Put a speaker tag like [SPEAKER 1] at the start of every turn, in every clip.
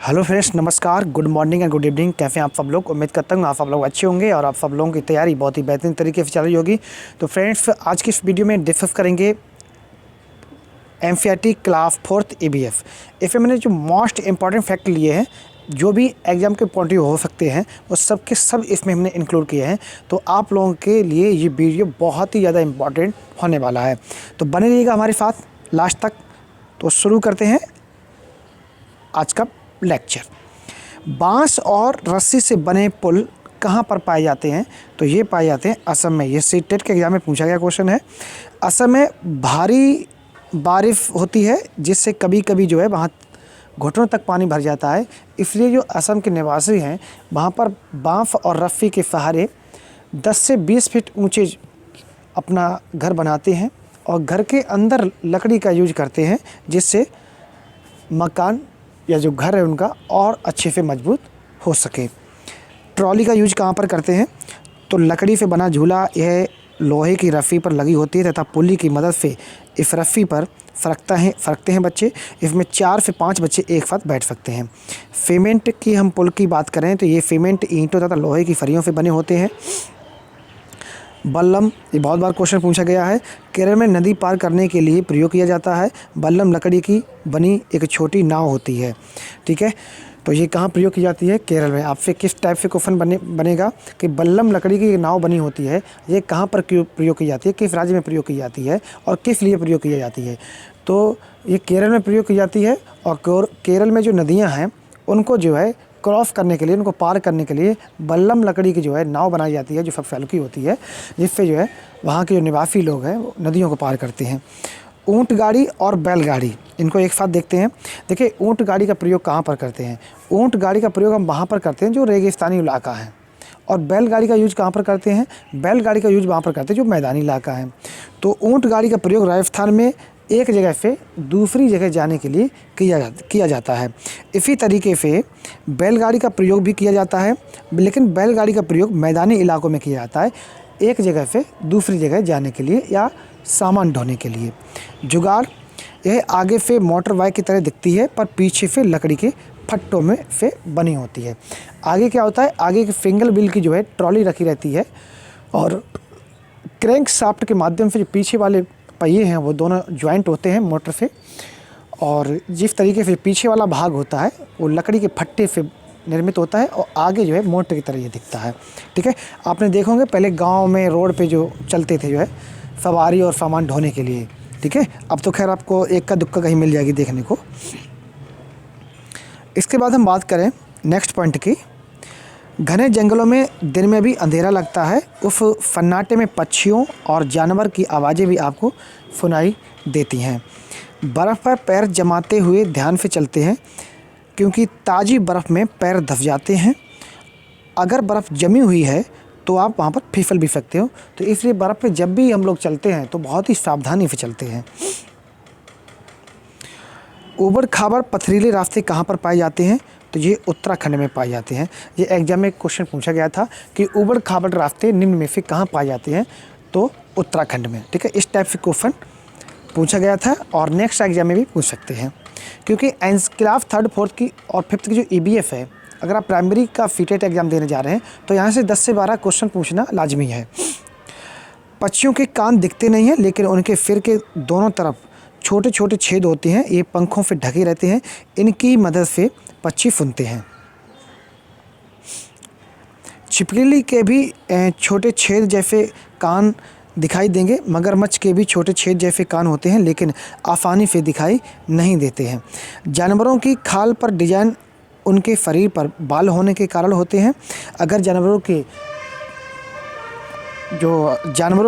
[SPEAKER 1] Hello friends, नमस्कार, good morning and good evening. कैसे हैं आप सब लोग? उम्मीद करता हूँ आप सब लोग अच्छे होंगे और आप सब लोगों की तैयारी बहुत ही बेहतरीन तरीके से चल रही होगी। तो फ्रेंड्स, आज की इस वीडियो में डिस्कस करेंगे एमसीईआरटी क्लास 4th ईबीएफ। इसमें मैंने जो मोस्ट इंपॉर्टेंट फैक्ट लिए हैं, जो भी एग्जाम के पॉइंट हो सकते हैं, वो सब के सब इसमें हमने इंक्लूड किए हैं। तो आप लोगों के लिए ये वीडियो बहुत ही ज़्यादा इंपॉर्टेंट होने वाला है, तो बने रहिएगा हमारे साथ लास्ट तक। तो शुरू करते हैं आज का लेक्चर। बांस और रस्सी से बने पुल कहाँ पर पाए जाते हैं? तो ये पाए जाते हैं असम में। ये सीटेट के एग्जाम में पूछा गया क्वेश्चन है। असम में भारी बारिश होती है, जिससे कभी कभी जो है वहाँ घुटनों तक पानी भर जाता है। इसलिए जो असम के निवासी हैं, वहाँ पर बांस और रस्सी के सहारे 10 से 20 फीट ऊंचे अपना घर बनाते हैं और घर के अंदर लकड़ी का यूज करते हैं, जिससे मकान या जो घर है उनका और अच्छे से मजबूत हो सके। ट्रॉली का यूज कहाँ पर करते हैं? तो लकड़ी से बना झूला यह लोहे की रस्सी पर लगी होती है तथा पुली की मदद से इस रस्सी पर फरकते हैं बच्चे। इसमें 4 से 5 बच्चे एक साथ बैठ सकते हैं। सीमेंट की हम पुल की बात करें तो ये सीमेंट ईंटों तथा लोहे की फरियों से बने होते हैं। बल्लम, ये बहुत बार क्वेश्चन पूछा गया है। केरल में नदी पार करने के लिए प्रयोग किया जाता है। बल्लम लकड़ी की बनी एक छोटी नाव होती है। ठीक है, तो ये कहाँ प्रयोग की जाती है? केरल में। आपसे किस टाइप से क्वेश्चन बनेगा कि बल्लम लकड़ी की नाव बनी होती है, ये कहाँ पर प्रयोग की जाती है, किस राज्य में प्रयोग की जाती है और किस लिए प्रयोग की जाती है? तो ये केरल में प्रयोग की जाती है। और केरल में जो नदियाँ हैं उनको जो है क्रॉस करने के लिए, उनको पार करने के लिए बल्लम लकड़ी की जो है नाव बनाई जाती है, जो सबसे हल्की होती है, जिससे जो है वहाँ के जो निवासी लोग हैं वो नदियों को पार करते हैं। ऊँट गाड़ी और बैलगाड़ी, इनको एक साथ देखते हैं। देखिए, ऊँट गाड़ी का प्रयोग कहाँ पर करते हैं? ऊँट गाड़ी का प्रयोग हम वहाँ पर करते हैं जो रेगिस्तानी इलाका है। और बैलगाड़ी का यूज कहाँ पर करते हैं? बैलगाड़ी का यूज वहाँ पर करते हैं जो मैदानी इलाका है। तो ऊँट गाड़ी का प्रयोग राजस्थान में एक जगह से दूसरी जगह जाने के लिए किया जाता है। इसी तरीके से बैलगाड़ी का प्रयोग भी किया जाता है, लेकिन बैलगाड़ी का प्रयोग मैदानी इलाकों में किया जाता है, एक जगह से दूसरी जगह जाने के लिए या सामान ढोने के लिए। जुगाड़, यह आगे से मोटर बाइक की तरह दिखती है, पर पीछे से लकड़ी के फट्टों में से बनी होती है। आगे क्या होता है? आगे की सिंगल व्हील की जो है ट्रॉली रखी रहती है और क्रैंक शाफ्ट के माध्यम से जो पीछे वाले पहिए हैं वो दोनों ज्वाइंट होते हैं मोटर से, और जिस तरीके से पीछे वाला भाग होता है वो लकड़ी के फट्टे से निर्मित होता है और आगे जो है मोटर की तरह ये दिखता है। ठीक है, आपने देखोगे पहले गांव में रोड पे जो चलते थे जो है सवारी और सामान ढोने के लिए। ठीक है, अब तो खैर आपको एक का दुक्का कहीं मिल जाएगी देखने को। इसके बाद हम बात करें नेक्स्ट पॉइंट की। घने जंगलों में दिन में भी अंधेरा लगता है। उस सन्नाटे में पक्षियों और जानवर की आवाज़ें भी आपको सुनाई देती हैं। बर्फ़ पर पैर जमाते हुए ध्यान से चलते हैं, क्योंकि ताज़ी बर्फ़ में पैर धंस जाते हैं। अगर बर्फ़ जमी हुई है तो आप वहाँ पर फिसल भी सकते हो, तो इसलिए बर्फ़ पे जब भी हम लोग चलते हैं तो बहुत ही सावधानी से चलते हैं। ऊबड़ खाबड़ पथरीले रास्ते कहाँ पर पाए जाते हैं? तो ये उत्तराखंड में पाए जाते हैं। ये एग्जाम में क्वेश्चन पूछा गया था कि ऊबड़ खाबड़ रास्ते निम्न में से कहाँ पाए जाते हैं? तो उत्तराखंड में। ठीक है, इस टाइप से क्वेश्चन पूछा गया था और नेक्स्ट एग्जाम में भी पूछ सकते हैं, क्योंकि क्लास 3rd 4th की और 5th की जो ईबीएफ है, अगर आप प्राइमरी का सीटेट एग्जाम देने जा रहे हैं तो यहाँ से 10 से 12 क्वेश्चन पूछना लाजमी है। पक्षियों के कान दिखते नहीं हैं, लेकिन उनके सिर के दोनों तरफ छोटे छोटे छेद होते हैं। ये पंखों से ढके रहते हैं, इनकी मदद से पक्षी सुनते हैं। छिपकली के भी छोटे छेद जैसे कान दिखाई देंगे। मगरमच्छ के भी छोटे छेद जैसे कान होते हैं, लेकिन आसानी से दिखाई नहीं देते हैं। जानवरों की खाल पर डिजाइन उनके शरीर पर बाल होने के कारण होते हैं। अगर जानवरों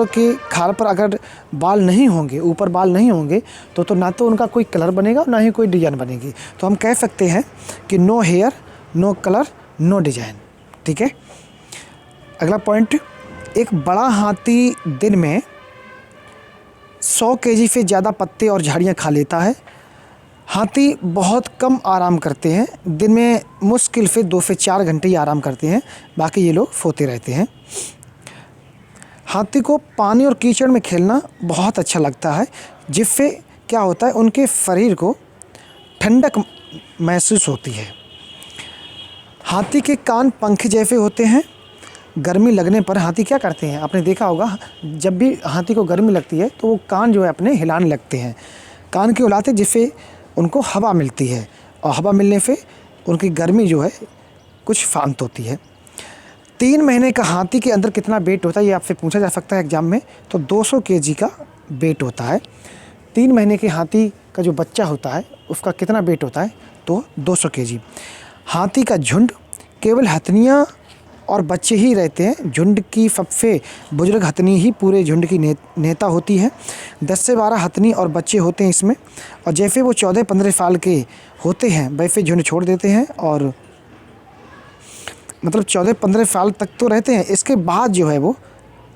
[SPEAKER 1] के खाल पर अगर बाल नहीं होंगे, ऊपर बाल नहीं होंगे, तो ना तो उनका कोई कलर बनेगा और ना ही कोई डिज़ाइन बनेगी। तो हम कह सकते हैं कि no hair, no colour, no design. ठीक है, अगला पॉइंट। एक बड़ा हाथी दिन में 100 केजी से ज़्यादा पत्ते और झाड़ियाँ खा लेता है। हाथी बहुत कम आराम करते हैं, दिन में मुश्किल से 2 से 4 घंटे ही आराम करते हैं, बाकी ये लोग सोते रहते हैं। हाथी को पानी और कीचड़ में खेलना बहुत अच्छा लगता है, जिससे क्या होता है, उनके शरीर को ठंडक महसूस होती है। हाथी के कान पंख जैसे होते हैं। गर्मी लगने पर हाथी क्या करते हैं? आपने देखा होगा, जब भी हाथी को गर्मी लगती है तो वो कान जो है अपने हिलाने लगते हैं। कान क्यों हिलाते? जिससे उनको हवा मिलती है, और हवा मिलने से उनकी गर्मी जो है कुछ शांत होती है। 3 महीने का हाथी के अंदर कितना वेट होता है, ये आपसे पूछा जा सकता है एग्ज़ाम में। तो 200 केजी का वेट होता है। 3 महीने के हाथी का जो बच्चा होता है उसका कितना वेट होता है? तो 200 केजी। हाथी का झुंड केवल हथनियाँ और बच्चे ही रहते हैं। झुंड की सबसे बुजुर्ग हथनी ही पूरे झुंड की नेता होती है। 10 से 12 हथनी और बच्चे होते हैं इसमें, और जैसे वो 14-15 साल के होते हैं वैसे झुंड छोड़ देते हैं, और मतलब 14-15 साल तक तो रहते हैं, इसके बाद जो है वो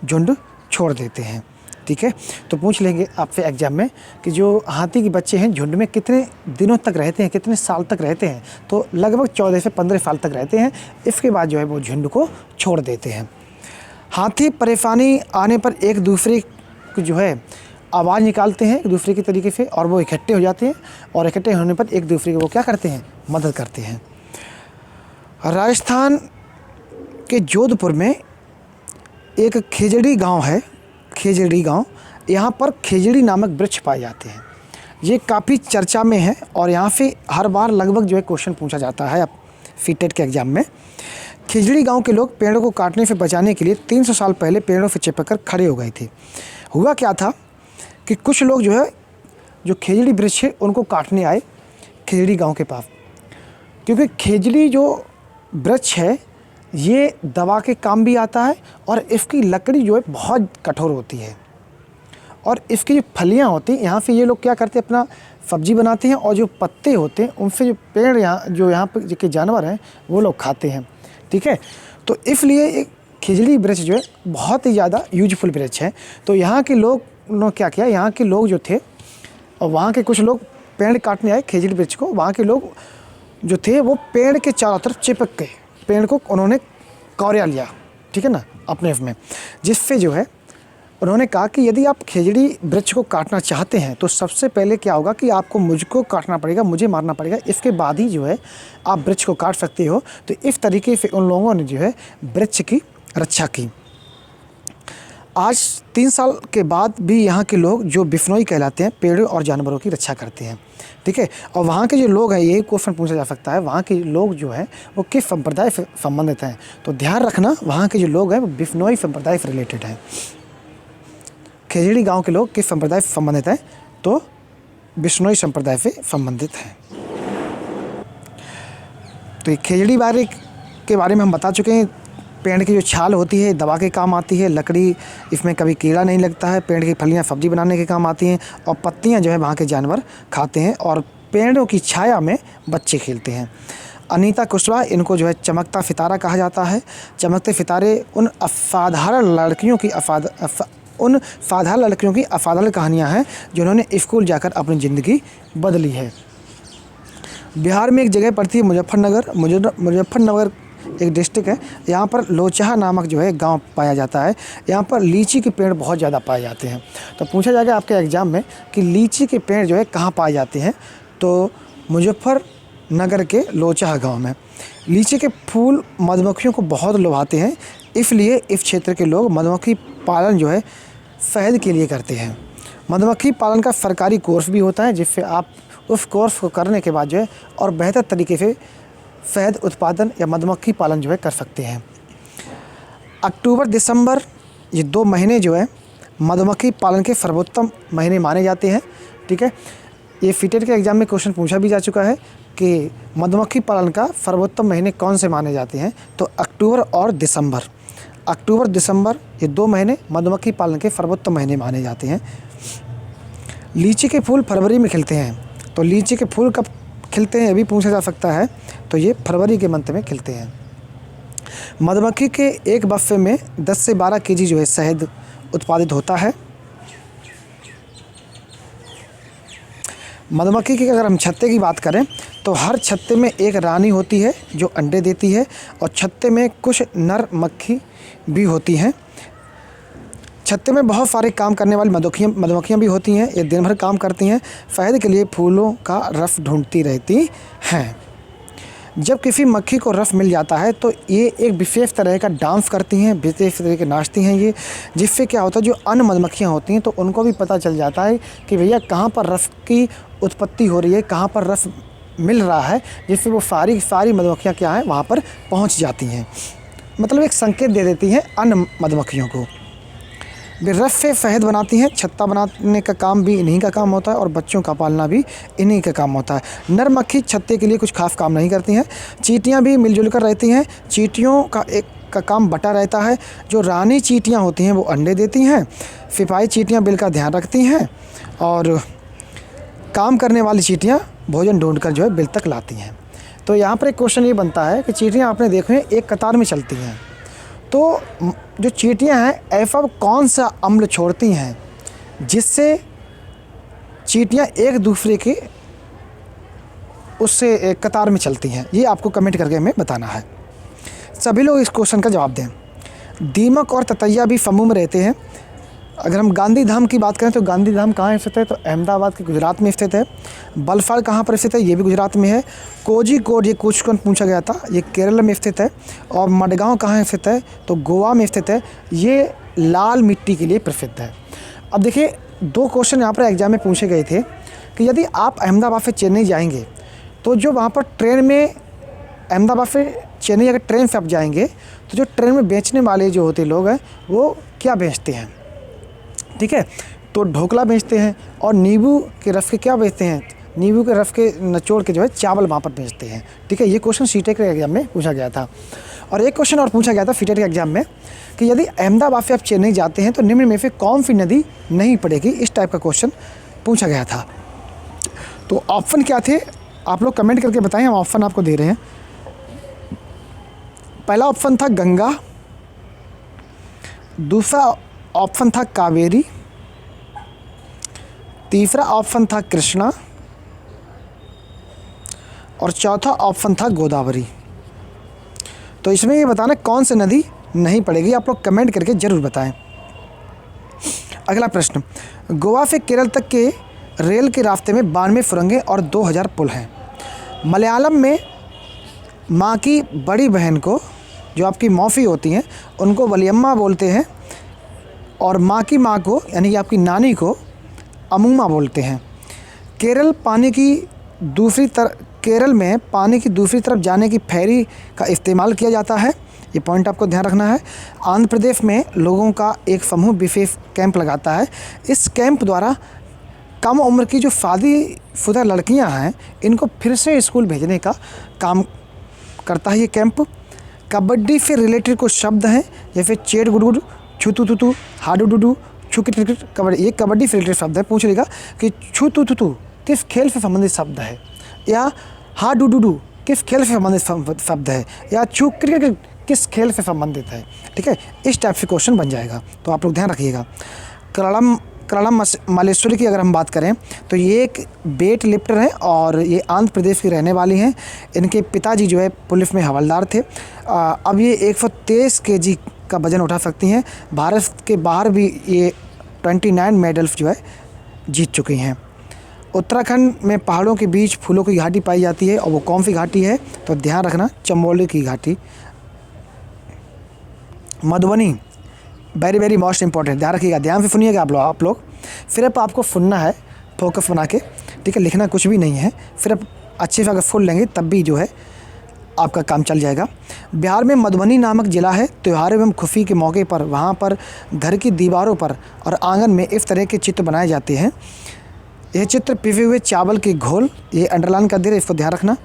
[SPEAKER 1] झुंड छोड़ देते हैं। ठीक है, तो पूछ लेंगे आपसे एग्जाम में कि जो हाथी के बच्चे हैं झुंड में कितने दिनों तक रहते हैं, कितने साल तक रहते हैं? तो लगभग 14 से 15 साल तक रहते हैं। इसके बाद जो है वो झुंड को छोड़ देते हैं। हाथी परेशानी आने पर एक दूसरे को जो है आवाज़ निकालते हैं एक दूसरे के तरीके से, और वो इकट्ठे हो जाते हैं, और इकट्ठे होने पर एक दूसरे को वो क्या करते हैं? मदद करते हैं। राजस्थान के जोधपुर में एक खेजड़ी गांव है, खेजड़ी गांव। यहाँ पर खेजड़ी नामक वृक्ष पाए जाते हैं। ये काफ़ी चर्चा में है, और यहाँ से हर बार लगभग जो है क्वेश्चन पूछा जाता है अब सीटेट के एग्ज़ाम में। खेजड़ी गांव के लोग पेड़ों को काटने से बचाने के लिए 300 साल पहले पेड़ों से चिपक कर खड़े हो गए थे। हुआ क्या था कि कुछ लोग जो है जो खेजड़ी वृक्ष है उनको काटने आए खेजड़ी गाँव के पास, क्योंकि खेजड़ी जो वृक्ष है ये दवा के काम भी आता है, और इसकी लकड़ी जो है बहुत कठोर होती है, और इसकी जो फलियां होती हैं यहाँ से ये लोग क्या करते हैं? अपना सब्जी बनाते हैं, और जो पत्ते होते हैं उनसे जो पेड़ यहाँ पर के जानवर हैं वो लोग खाते हैं। ठीक है, तो इसलिए एक खिजड़ी वृक्ष जो है बहुत ही ज़्यादा यूजफुल वृक्ष है। तो यहाँ के लोग ने क्या किया, यहाँ के लोग जो थे, और वहाँ के कुछ लोग पेड़ काटने आए खिजड़ी वृक्ष को। वहाँ के लोग जो थे वो पेड़ के चारों तरफ चिपक गए, पेड़ को उन्होंने कौरिया लिया, ठीक है ना, अपने में, जिससे जो है उन्होंने कहा कि यदि आप खेजड़ी वृक्ष को काटना चाहते हैं तो सबसे पहले क्या होगा कि आपको मुझको काटना पड़ेगा, मुझे मारना पड़ेगा, इसके बाद ही जो है आप वृक्ष को काट सकते हो। तो इस तरीके से उन लोगों ने जो है वृक्ष की रक्षा की। आज 3 साल के बाद भी यहाँ के लोग जो बिश्नोई कहलाते हैं पेड़ों और जानवरों की रक्षा करते हैं। ठीक है, और वहाँ के जो लोग हैं, यही क्वेश्चन पूछा जा सकता है, वहाँ के लोग जो हैं वो किस संप्रदाय से संबंधित हैं? तो ध्यान रखना, वहाँ के जो लोग हैं वो बिश्नोई संप्रदाय से रिलेटेड हैं। खेजड़ी गांव के लोग किस संप्रदाय से संबंधित हैं? तो बिश्नोई संप्रदाय से संबंधित हैं। तो ये खेजड़ी के बारे में हम बता चुके हैं। पेड़ की जो छाल होती है दवा के काम आती है, लकड़ी इसमें कभी कीड़ा नहीं लगता है, पेड़ की फलियां सब्जी बनाने के काम आती हैं, और पत्तियां जो है वहाँ के जानवर खाते हैं, और पेड़ों की छाया में बच्चे खेलते हैं। अनीता कुशवाहा, इनको जो है चमकता सितारा कहा जाता है। चमकते सितारे उन साधारण लड़कियों की असाधारण कहानियाँ हैं जिन्होंने स्कूल जाकर अपनी ज़िंदगी बदली है। बिहार में एक जगह पड़ती है मुजफ्फरनगर। मुजफ्फरनगर एक डिस्ट्रिक्ट है। यहाँ पर लोचहा नामक जो है गांव पाया जाता है। यहाँ पर लीची के पेड़ बहुत ज़्यादा पाए जाते हैं। तो पूछा जाएगा आपके एग्ज़ाम में कि लीची के पेड़ जो है कहाँ पाए जाते हैं? तो मुजफ्फरनगर के लोचहा गांव में। लीची के फूल मधुमक्खियों को बहुत लुभाते हैं, इसलिए इस क्षेत्र के लोग मधुमक्खी पालन जो है शहद के लिए करते हैं। मधुमक्खी पालन का सरकारी कोर्स भी होता है, जिससे आप उस कोर्स को करने के बाद जो है और बेहतर तरीके से शहद उत्पादन या मधुमक्खी पालन जो है कर सकते हैं। अक्टूबर दिसंबर ये 2 महीने जो है मधुमक्खी पालन के सर्वोत्तम महीने माने जाते हैं। ठीक है, ये सीटेट के एग्ज़ाम में क्वेश्चन पूछा भी जा चुका है कि मधुमक्खी पालन का सर्वोत्तम महीने कौन से माने जाते हैं? तो अक्टूबर और दिसंबर। अक्टूबर दिसंबर ये 2 महीने मधुमक्खी पालन के सर्वोत्तम महीने माने जाते हैं। लीची के फूल फरवरी में खिलते हैं। तो लीची के फूल कब खिलते हैं ये भी पूछा जा सकता है। तो ये फरवरी के मंथ में खिलते हैं। मधुमक्खी के एक बक्से में 10 से 12 केजी जो है शहद उत्पादित होता है। मधुमक्खी की अगर हम छत्ते की बात करें तो हर छत्ते में एक रानी होती है जो अंडे देती है, और छत्ते में कुछ नर मक्खी भी होती हैं। छत्ते में बहुत सारे काम करने वाली मधुमक्खियाँ भी होती हैं। ये दिन भर काम करती हैं, शहद के लिए फूलों का रस ढूंढती रहती हैं। जब किसी मक्खी को रस मिल जाता है तो ये एक विशेष तरह का डांस करती हैं, विशेष तरह के नाचती हैं ये, जिससे क्या होता है जो अन्य मधुमक्खियाँ होती हैं तो उनको भी पता चल जाता है कि भैया कहाँ पर रस की उत्पत्ति हो रही है, कहाँ पर रस मिल रहा है, जिससे वो सारी मधुमक्खियाँ क्या हैं वहाँ पर पहुँच जाती हैं। मतलब एक संकेत दे देती हैं अन्य मधुमक्खियों को। वे रस से शहद बनाती हैं, छत्ता बनाने का काम भी इन्हीं का काम होता है और बच्चों का पालना भी इन्हीं का काम होता है। नर मक्खी छत्ते के लिए कुछ खास काम नहीं करती हैं। चींटियां भी मिलजुल कर रहती हैं। चींटियों का काम बटा रहता है। जो रानी चींटियां होती हैं वो अंडे देती हैं। सिपाही चींटियां बिल का ध्यान रखती हैं और काम करने वाली चींटियां भोजन ढूंढकर जो है बिल तक लाती हैं। तो यहाँ पर एक क्वेश्चन ये बनता है कि चींटियाँ आपने देखे हैं एक कतार में चलती हैं, तो जो चींटियाँ हैं ऐसा कौन सा अम्ल छोड़ती हैं जिससे चींटियाँ एक दूसरे के उससे एक कतार में चलती हैं, ये आपको कमेंट करके हमें बताना है। सभी लोग इस क्वेश्चन का जवाब दें। दीमक और ततैया भी समूह में रहते हैं। अगर हम गांधी धाम की बात करें तो गांधी धाम कहाँ स्थित है, तो अहमदाबाद के गुजरात में स्थित है। बलसाड़ कहाँ पर स्थित है, ये भी गुजरात में है। कोझिकोड ये क्वेश्चन पूछा गया था, ये केरल में स्थित है। और मडगांव कहाँ स्थित है, तो गोवा में स्थित है। ये लाल मिट्टी के लिए प्रसिद्ध है। अब देखिए 2 क्वेश्चन यहाँ पर एग्जाम में पूछे गए थे कि यदि आप अहमदाबाद से चेन्नई जाएंगे तो जो वहाँ पर ट्रेन में अहमदाबाद से चेन्नई अगर ट्रेन से आप जाएंगे तो जो ट्रेन में बेचने वाले जो होते लोग हैं वो क्या बेचते हैं, ठीक है, तो ढोकला बेचते हैं और नींबू के रस के क्या बेचते हैं, नींबू के रस के निचोड़ के जो है चावल वहाँ पर बेचते हैं, ठीक है। ये क्वेश्चन सीटेट के एग्जाम में पूछा गया था। और एक क्वेश्चन और पूछा गया था सीटेट के एग्जाम में कि यदि अहमदाबाद से आप चेन्नई जाते हैं तो निम्न में से कौन सी नदी नहीं पड़ेगी, इस टाइप का क्वेश्चन पूछा गया था। तो ऑप्शन क्या थे आप लोग कमेंट करके बताएं, हम ऑप्शन आपको दे रहे हैं। पहला ऑप्शन था गंगा, दूसरा ऑप्शन था कावेरी, तीसरा ऑप्शन था कृष्णा और चौथा ऑप्शन था गोदावरी। तो इसमें ये बताना कौन सी नदी नहीं पड़ेगी, आप लोग कमेंट करके ज़रूर बताएं। अगला प्रश्न, गोवा से केरल तक के रेल के रास्ते में 92 सुरंगें और 2000 पुल हैं। मलयालम में माँ की बड़ी बहन को, जो आपकी मौसी होती हैं, उनको वलियम्मा बोलते हैं और माँ की माँ को यानी कि आपकी नानी को अमूमा बोलते हैं। केरल में पानी की दूसरी तरफ जाने की फेरी का इस्तेमाल किया जाता है, ये पॉइंट आपको ध्यान रखना है। आंध्र प्रदेश में लोगों का एक समूह विशेष कैंप लगाता है। इस कैंप द्वारा कम उम्र की जो शादीशुदा लड़कियां हैं इनको फिर से स्कूल भेजने का काम करता है ये कैंप। कबड्डी से रिलेटेड कुछ शब्द हैं जैसे चेड़ गुडगुड, छू तू तू, हाडू डूडू, छू किट क्रिकेट, कबड्डी, ये कबड्डी से रिलेटेड शब्द है। पूछ लेगा कि छू तू तू किस खेल से संबंधित शब्द है, या हा डू डू डू किस खेल से संबंधित शब्द है, या छू क्रिकेट किस खेल से संबंधित है, ठीक है। इस टाइप से क्वेश्चन बन जाएगा, तो आप लोग ध्यान रखिएगा। कलड़म मालेश्वरी की अगर हम बात करें तो ये एक वेट लिफ्टर हैं और ये आंध्र प्रदेश की रहने वाली हैं। इनके पिताजी जो है पुलिस में हवलदार थे। अब ये 123 kg का वज़न उठा सकती हैं। भारत के बाहर भी ये 29 मेडल्स जो है जीत चुकी हैं। उत्तराखंड में पहाड़ों के बीच फूलों की घाटी पाई जाती है और वो कौन सी घाटी है, तो ध्यान रखना चमोली की घाटी। Madhubani, very very most important, ध्यान रखिएगा, ध्यान से सुनिएगा आप लोग। सिर्फ आपको सुनना है फोकस बना के, ठीक है, लिखना कुछ भी नहीं है। सिर्फ अच्छे से अगर सुन लेंगे तब भी जो है आपका काम चल जाएगा। बिहार में मधुबनी नामक ज़िला है। त्यौहार एवं खुशी के मौके पर वहाँ पर घर की दीवारों पर और आंगन में इस तरह के चित्र बनाए जाते हैं। यह चित्र पिसे हुए चावल के घोल, ये अंडरलाइन कर दे रहे, इसको ध्यान रखना,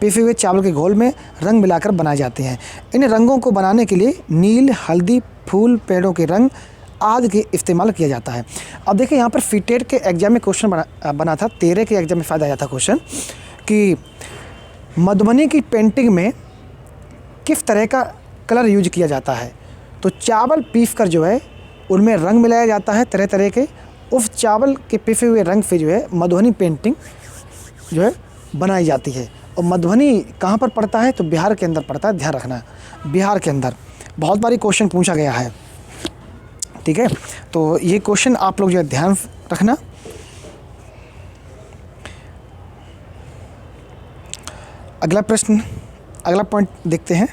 [SPEAKER 1] पिसे हुए चावल के घोल में रंग मिलाकर बनाए जाते हैं। इन रंगों को बनाने के लिए नील, हल्दी, फूल, पेड़ों के रंग आदि के इस्तेमाल किया जाता है। अब देखिए यहाँ पर सीटेट के एग्जाम में क्वेश्चन बना था, 13 के एग्जाम में फ़ायदा आया था क्वेश्चन कि मधुबनी की पेंटिंग में किस तरह का कलर यूज किया जाता है। तो चावल पीस कर जो है उनमें रंग मिलाया जाता है तरह तरह के, उस चावल के पिसे हुए रंग से जो है मधुबनी पेंटिंग जो है बनाई जाती है। और मधुबनी कहाँ पर पड़ता है, तो बिहार के अंदर पड़ता है, ध्यान रखना, बिहार के अंदर। बहुत बारी क्वेश्चन पूछा गया है, ठीक है, तो ये क्वेश्चन आप लोग जो है ध्यान रखना। अगला प्रश्न अगला पॉइंट देखते हैं।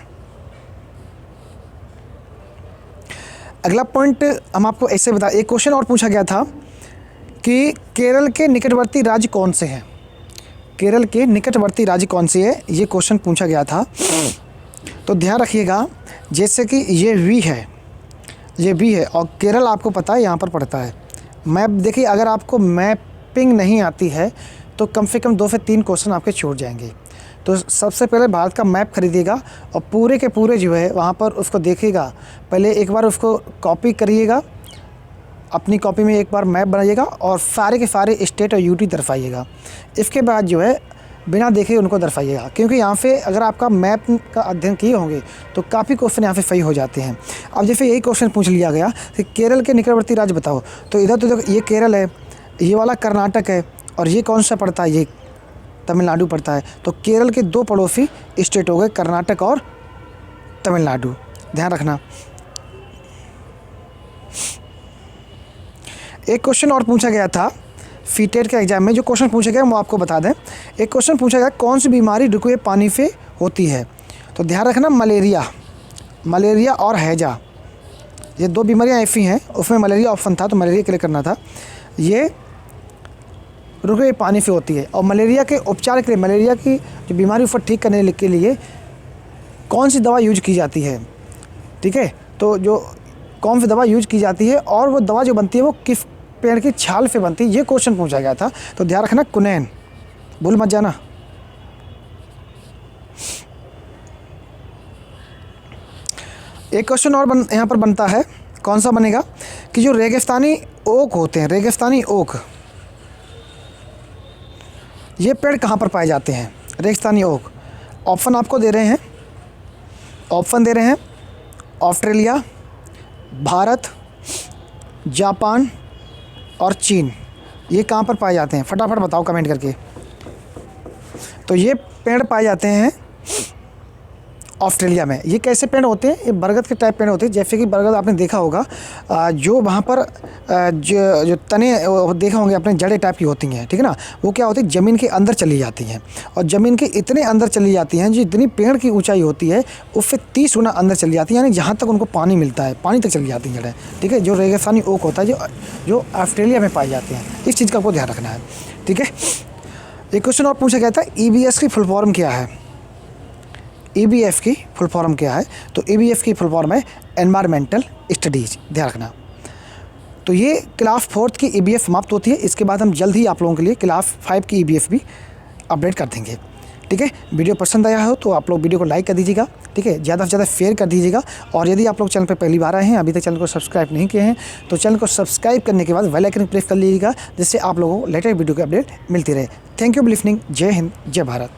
[SPEAKER 1] अगला पॉइंट हम आपको ऐसे बता, एक क्वेश्चन और पूछा गया था कि केरल के निकटवर्ती राज्य कौन से हैं। केरल के निकटवर्ती राज्य कौन से है, ये क्वेश्चन पूछा गया था। तो ध्यान रखिएगा, जैसे कि ये वी है, ये वी है और केरल आपको पता है यहाँ पर पड़ता है। मैप देखिए, अगर आपको मैपिंग नहीं आती है तो कम से कम 2 से 3 क्वेश्चन आपके छूट जाएंगे। तो सबसे पहले भारत का मैप खरीदिएगा और पूरे के पूरे जो है वहाँ पर उसको देखिएगा। पहले एक बार उसको कॉपी करिएगा, अपनी कॉपी में एक बार मैप बनाइएगा और सारे के सारे स्टेट और यूटी दर्शाइएगा। इसके बाद जो है बिना देखे उनको दर्शाइएगा, क्योंकि यहाँ पे अगर आपका मैप का अध्ययन किए होंगे तो काफ़ी क्वेश्चन यहाँ पे सही हो जाते हैं। अब जैसे यही क्वेश्चन पूछ लिया गया कि केरल के निकटवर्ती राज्य बताओ, तो इधर तो देखो ये केरल है, ये वाला कर्नाटक है और ये कौन सा पड़ता है, ये तमिलनाडु पड़ता है। तो केरल के 2 पड़ोसी स्टेट हो गए, कर्नाटक और तमिलनाडु, ध्यान रखना। एक क्वेश्चन और पूछा गया था सीटेट के एग्जाम में, जो क्वेश्चन पूछा गया वो आपको बता दें। एक क्वेश्चन पूछा गया कौन सी बीमारी रुके हुए पानी से होती है। तो ध्यान रखना, मलेरिया और हैजा, ये 2 बीमारियां ऐसी हैं, उसमें मलेरिया ऑप्शन था तो मलेरिया क्लिक करना था। ये रुके हुए पानी से होती है और मलेरिया के उपचार के लिए, मलेरिया की जो बीमारी उसको ठीक करने के लिए कौन सी दवा यूज की जाती है, ठीक है। तो जो कौन सी दवा यूज की जाती है और वो दवा जो बनती है वो किस पेड़ की छाल से बनती है, ये क्वेश्चन पूछा गया था। तो ध्यान रखना, कुनैन, भूल मत जाना। एक क्वेश्चन और यहाँ पर बनता है, कौन सा बनेगा कि जो रेगिस्तानी ओक होते हैं, रेगिस्तानी ओक, ये पेड़ कहाँ पर पाए जाते हैं, रेगिस्तानी ओक। ऑप्शन आपको दे रहे हैं, ऑस्ट्रेलिया, भारत, जापान और चीन। ये कहाँ पर पाए जाते हैं, फटाफट बताओ कमेंट करके। तो ये पेड़ पाए जाते हैं ऑस्ट्रेलिया में। ये कैसे पेड़ होते हैं, ये बरगद के टाइप पेड़ होते हैं। जैसे कि बरगद आपने देखा होगा, जो वहाँ पर जो तने देखा होंगे अपने, जड़ें टाइप की होती हैं, ठीक है ना। वो क्या होती है, ज़मीन के अंदर चली जाती हैं और ज़मीन के इतने अंदर चली जाती हैं, जो इतनी पेड़ की ऊंचाई होती है उससे 30 गुना अंदर चली जाती है, यानी जहाँ तक उनको पानी मिलता है, पानी तक चली जाती हैं जड़ें, ठीक है। जो रेगिस्तानी ओक होता है, जो ऑस्ट्रेलिया में पाए जाते हैं, इस चीज़ का आपको ध्यान रखना है, ठीक है। एक क्वेश्चन और पूछा गया था, EBS की फुल फॉर्म क्या है, EBF की फुल फॉर्म क्या है। तो EBF की फुल फॉर्म है एनवायरमेंटल स्टडीज़, ध्यान रखना। तो ये क्लास 4 की EBF समाप्त होती है। इसके बाद हम जल्द ही आप लोगों के लिए क्लास 5 की EBF भी अपडेट कर देंगे, ठीक है। वीडियो पसंद आया हो तो आप लोग वीडियो को लाइक कर दीजिएगा, ठीक है, ज़्यादा से ज़्यादा शेयर कर दीजिएगा। और यदि आप लोग चैनल पर पहली बार आए हैं, अभी तक चैनल को सब्सक्राइब नहीं किए हैं, तो चैनल को सब्सक्राइब करने के बाद बेल आइकन प्रेस कर लीजिएगा, जिससे आप लोगों को लेटेस्ट वीडियो की अपडेट मिलती रहे। Thank you for listening. जय हिंद, जय भारत।